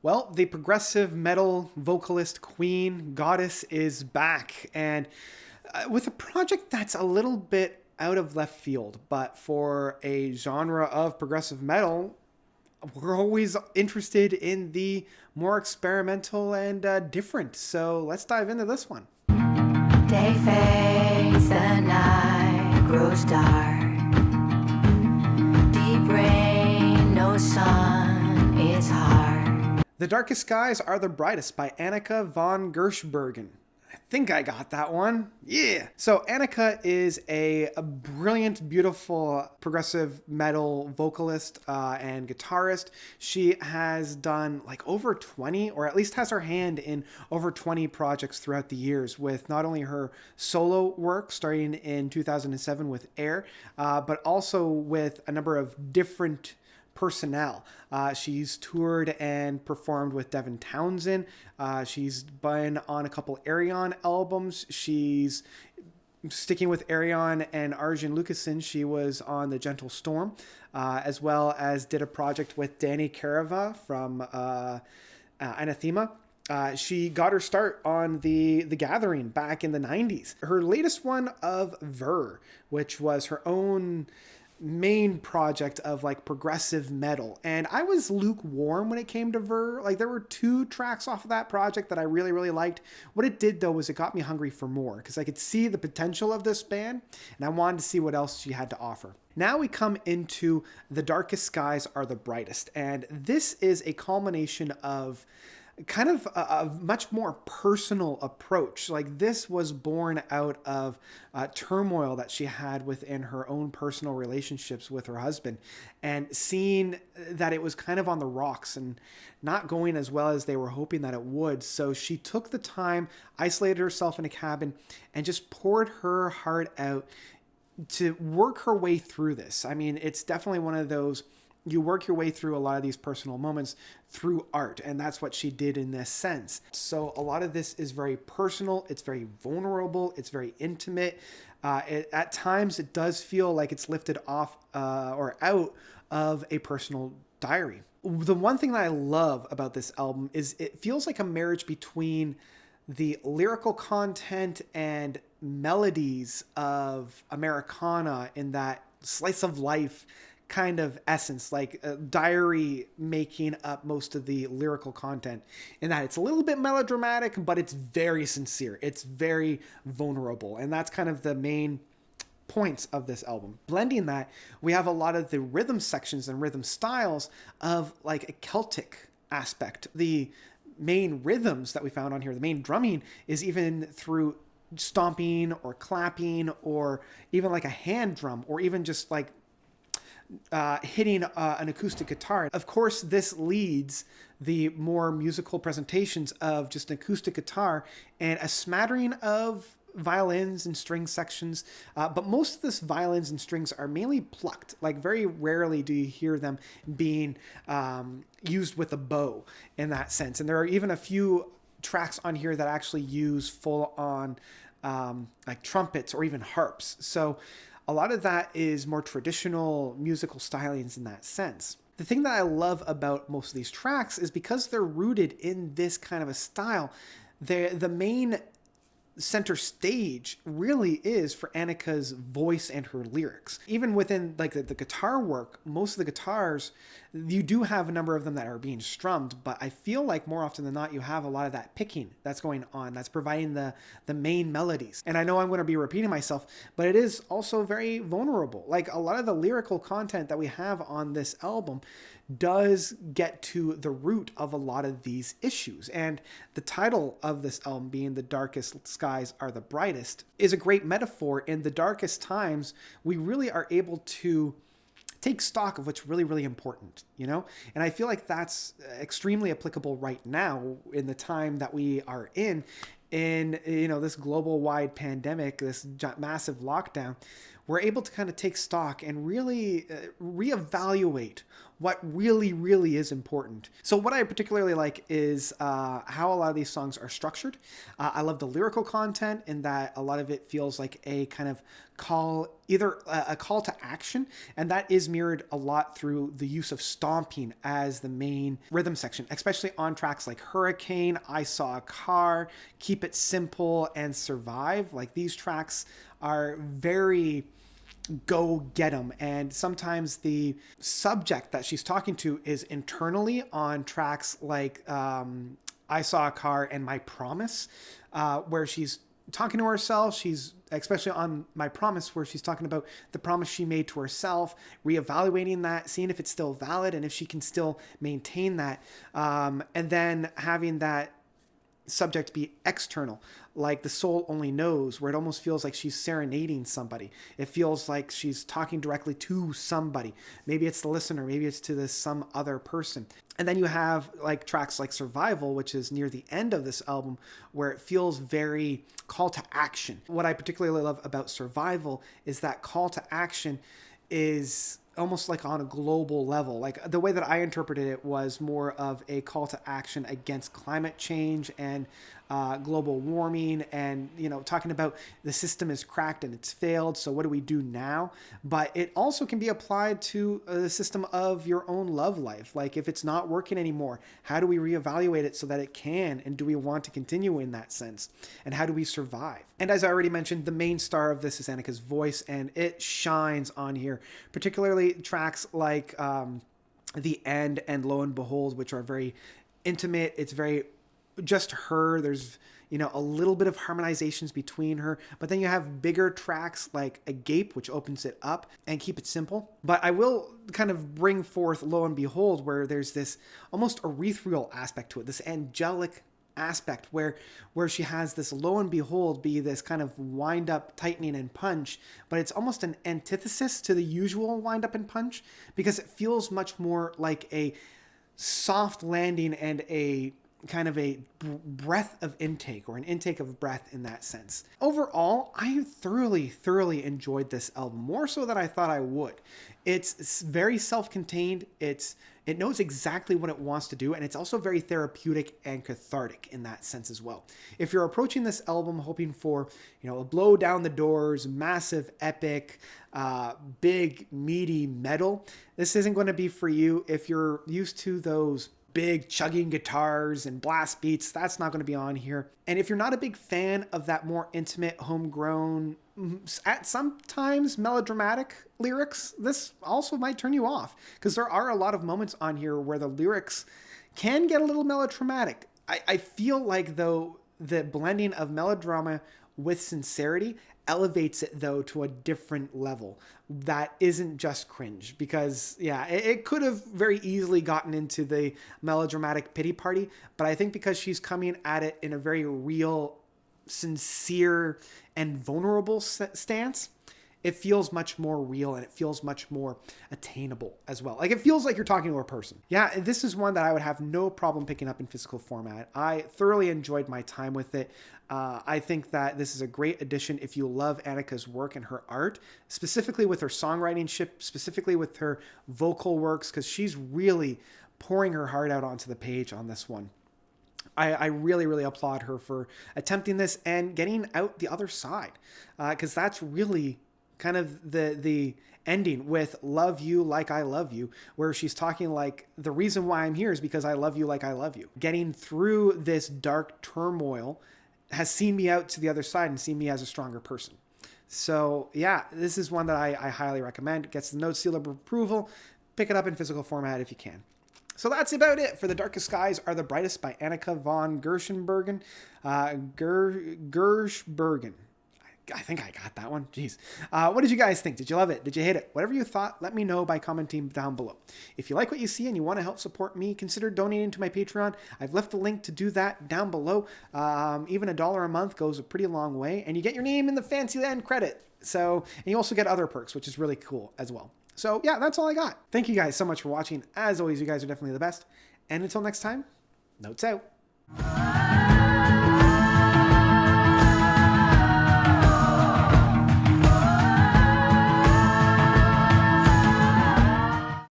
Well, the progressive metal vocalist queen goddess is back, and with a project that's a little bit out of left field, but for a genre of progressive metal, we're always interested in the more experimental and different. So let's dive into this one. Day fades, the night grows dark. Deep rain, no sun, it's hard. The Darkest Skies Are the Brightest by Anneke von Giersbergen. I think I got that one. Yeah. So Anneke is a brilliant, beautiful progressive metal vocalist and guitarist. She has done like over 20, or at least has her hand in over 20 projects throughout the years, with not only her solo work starting in 2007 with Air, but also with a number of different personnel. She's toured and performed with Devin Townsend. She's been on a couple Arion albums. She's sticking with Arion and Arjen Lucassen. She was on The Gentle Storm, as well as did a project with Danny Carava from Anathema. She got her start on the Gathering back in the 90s. Her latest one of Ver, which was her own main project of like progressive metal, and I was lukewarm when it came to Ver. Like, there were 2 tracks off of that project that I really liked. What it did though was it got me hungry for more, because I could see the potential of this band and I wanted to see what else she had to offer. Now we come into The Darkest Skies Are the Brightest, and this is a culmination of kind of a much more personal approach. Like, this was born out of turmoil that she had within her own personal relationships with her husband, and seeing that it was kind of on the rocks and not going as well as they were hoping that it would. So she took the time, isolated herself in a cabin, and just poured her heart out to work her way through this. I mean, it's definitely one of those, you work your way through a lot of these personal moments through art, and that's what she did in this sense. So a lot of this is very personal, it's very vulnerable, it's very intimate. At times it does feel like it's lifted off or out of a personal diary. The one thing that I love about this album is it feels like a marriage between the lyrical content and melodies of Americana, in that slice of life kind of essence, like a diary making up most of the lyrical content, in that it's a little bit melodramatic, but it's very sincere. It's very vulnerable. And that's kind of the main points of this album. Blending that, we have a lot of the rhythm sections and rhythm styles of like a Celtic aspect. The main rhythms that we found on here, the main drumming, is even through stomping or clapping, or even like a hand drum, or even just like hitting an acoustic guitar. Of course, this leads the more musical presentations of just an acoustic guitar and a smattering of violins and string sections, but most of this violins and strings are mainly plucked. Like, very rarely do you hear them being used with a bow in that sense. And there are even a few tracks on here that actually use full on like trumpets or even harps. So a lot of that is more traditional musical stylings in that sense. The thing that I love about most of these tracks is because they're rooted in this kind of a style, the main center stage really is for Anneke's voice and her lyrics. Even within like the guitar work, most of the guitars, you do have a number of them that are being strummed, but I feel like more often than not you have a lot of that picking that's going on, that's providing the main melodies. And I know I'm going to be repeating myself, but it is also very vulnerable. Like, a lot of the lyrical content that we have on this album does get to the root of a lot of these issues. And the title of this album, being The Darkest Skies Are the Brightest, is a great metaphor. In the darkest times, we really are able to take stock of what's really important, you know? And I feel like that's extremely applicable right now in the time that we are in, you know, this global wide pandemic, this massive lockdown. we're able to kind of take stock and really reevaluate what really is important. So what I particularly like is how a lot of these songs are structured. I love the lyrical content in that a lot of it feels like a kind of either a call to action, and that is mirrored a lot through the use of stomping as the main rhythm section, especially on tracks like Hurricane, I Saw a Car, Keep It Simple, and Survive. Like, these tracks are very go get 'em, and sometimes the subject that she's talking to is internally on tracks like I Saw a Car and My Promise, where she's talking to herself. She's especially on My Promise, where she's talking about the promise she made to herself, reevaluating that, seeing if it's still valid and if she can still maintain that, and then having that subject be external, like The Soul Only Knows, where it almost feels like she's serenading somebody. It feels like she's talking directly to somebody. Maybe it's the listener, maybe it's to some other person. And then you have like tracks like Survival, which is near the end of this album, where it feels very call to action. What I particularly love about Survival is that call to action is almost like on a global level. Like, the way that I interpreted it was more of a call to action against climate change and global warming, and, you know, talking about the system is cracked and it's failed, so what do we do now? But it also can be applied to the system of your own love life. Like, if it's not working anymore, how do we reevaluate it so that it can, and do we want to continue in that sense? And how do we survive? And as I already mentioned, the main star of this is Anneke's voice, and it shines on here, particularly tracks like The End and Lo and Behold, which are very intimate. It's very just her. There's, you know, a little bit of harmonizations between her, but then you have bigger tracks like Agape, which opens it up, and Keep It Simple. But I will kind of bring forth Lo and Behold, where there's this almost ethereal aspect to it, this angelic aspect where she has this lo and behold be this kind of wind up, tightening, and punch, but it's almost an antithesis to the usual wind up and punch, because it feels much more like a soft landing and a kind of a breath of intake, or an intake of breath in that sense. Overall, I thoroughly enjoyed this album, more so than I thought I would. It's very self-contained. It knows exactly what it wants to do, and it's also very therapeutic and cathartic in that sense as well. If you're approaching this album hoping for, you know, a blow down the doors, massive, epic, big, meaty metal, this isn't going to be for you. If you're used to those big chugging guitars and blast beats, that's not going to be on here. And if you're not a big fan of that more intimate, homegrown, at sometimes melodramatic lyrics, this also might turn you off, because there are a lot of moments on here where the lyrics can get a little melodramatic. I feel like, though, the blending of melodrama with sincerity elevates it, though, to a different level that isn't just cringe, because it could have very easily gotten into the melodramatic pity party, but I think because she's coming at it in a very real, sincere, and vulnerable stance, it feels much more real, and it feels much more attainable as well. Like, it feels like you're talking to a person. Yeah, this is one that I would have no problem picking up in physical format. I thoroughly enjoyed my time with it. I think that this is a great addition if you love Anneke's work and her art, specifically with her songwriting, specifically with her vocal works, because she's really pouring her heart out onto the page on this one. I really applaud her for attempting this and getting out the other side, because that's really kind of the ending with Love You Like I Love You, where she's talking like, the reason why I'm here is because I love you like I love you. Getting through this dark turmoil has seen me out to the other side and seen me as a stronger person. So yeah, this is one that I highly recommend. It gets the note seal of approval. Pick it up in physical format if you can. So that's about it for The Darkest Skies Are the Brightest by Anneke von Giersbergen. Giersbergen. I think I got that one. Jeez. What did you guys think? Did you love it? Did you hate it? Whatever you thought, let me know by commenting down below. If you like what you see and you want to help support me, consider donating to my Patreon. I've left the link to do that down below. Even $1 a month goes a pretty long way, and you get your name in the Fantasyland credit. So, and you also get other perks, which is really cool as well. So yeah, that's all I got. Thank you guys so much for watching. As always, you guys are definitely the best. And until next time, notes out.